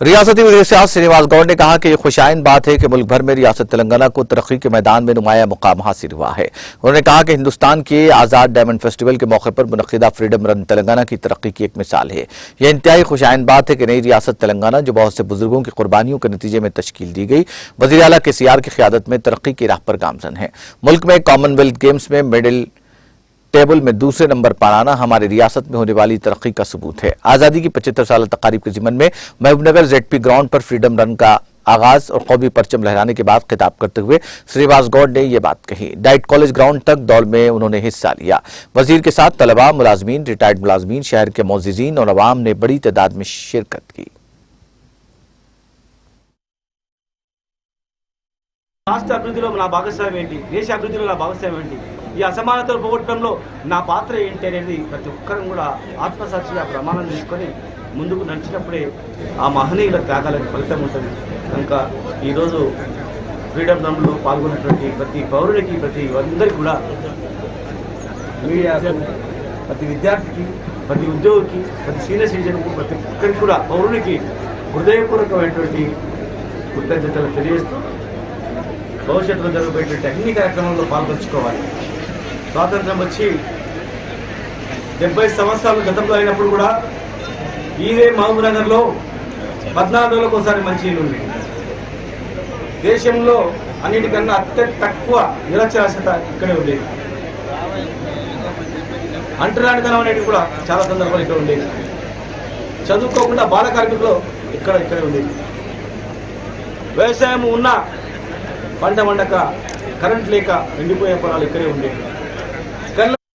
रियासती वज़ीर सियासत श्रीनिवास गौड़ ने कहा कि ये खुशाइन बात है कि मुल्क भर में रियासत तेलंगाना को तरक्की के मैदान में नुमाया मुकाम हासिल हुआ है। उन्होंने कहा कि हिंदुस्तान के आज़ाद डायमंड फेस्टिवल के मौके पर मुनक्किदा फ्रीडम रन तेलंगाना की तरक्की की एक मिसाल है। यह इंतहाई खुशाइन बात है कि नई रियासत तेलंगाना जो बहुत से बुजुर्गों की कुर्बानियों के नतीजे में तश्कील दी गई, वज़ीर आला KCR की क़यादत में तरक्की की राह पर गामज़न है। मुल्क में कॉमनवेल्थ गेम्स में मेडल टेबल में दूसरे नंबर पर आना हमारी रियासत में होने वाली तरक्की का सबूत है। आज़ादी की 75 साल तकारीब के ज़िमन में महबूबनगर ZP ग्राउंड पर फ्रीडम रन का आगाज और कौमी परचम लहराने के बाद खिताब करते हुए श्रीनिवास गौड़ ने यह बात कही। डाइट कॉलेज ग्राउंड तक दौड़ में उन्होंने हिस्सा लिया। वजीर के साथ तलबा, मुलाजमीन, रिटायर्ड मुलाजमीन, शहर के मोअज़्ज़िज़ीन और अवाम ने बड़ी तादाद में शिरकत की। రాష్ట్ర అభివృద్ధిలో నా భాగస్వామ్యం ఏంటి, దేశ అభివృద్ధిలో నా భాగస్వామ్యం ఏంటి, ఈ అసమానతలు పోగొట్టడంలో నా పాత్ర ఏంటి అనేది ప్రతి ఒక్కరూ కూడా ఆత్మసాక్షిగా ప్రమాణం తీసుకొని ముందుకు నడిచినప్పుడే ఆ మహనీయుల త్యాగాలకు ఫలితం ఉంటుంది. కనుక ఈరోజు ఫ్రీడమ్ రన్లో పాల్గొన్నటువంటి ప్రతి పౌరుడికి, ప్రతి అందరికీ కూడా, మీడియాకు, ప్రతి విద్యార్థికి, ప్రతి ఉద్యోగికి, ప్రతి సీనియర్ సిటిజన్కు, ప్రతి ఒక్కరికి కూడా పౌరునికి హృదయపూర్వకమైనటువంటి కృతజ్ఞతలు తెలియజేస్తూ భవిష్యత్తులో జరగబోయేటువంటి అన్ని కార్యక్రమాల్లో పాల్గొంచుకోవాలి. స్వాతంత్రం వచ్చి 70 సంవత్సరాలు గతంలో అయినప్పుడు కూడా ఇదే మహబూబ్నగర్లో 14 రోజులకు ఒకసారి మంచినీళ్ళు ఉంది. దేశంలో అన్నిటికన్నా అత్యంత తక్కువ నిరక్షరాస్యత ఇక్కడే ఉండేది. అంటరానితనం అనేది కూడా చాలా సందర్భాలు ఇక్కడ ఉండేది. చదువుకోకుండా బాల కార్మికులు ఇక్కడే ఉండేది. వ్యవసాయం ఉన్న పంట వండక, కరెంట్ లేక ఎండిపోయే పొలాలు ఇక్కడే ఉండేవి.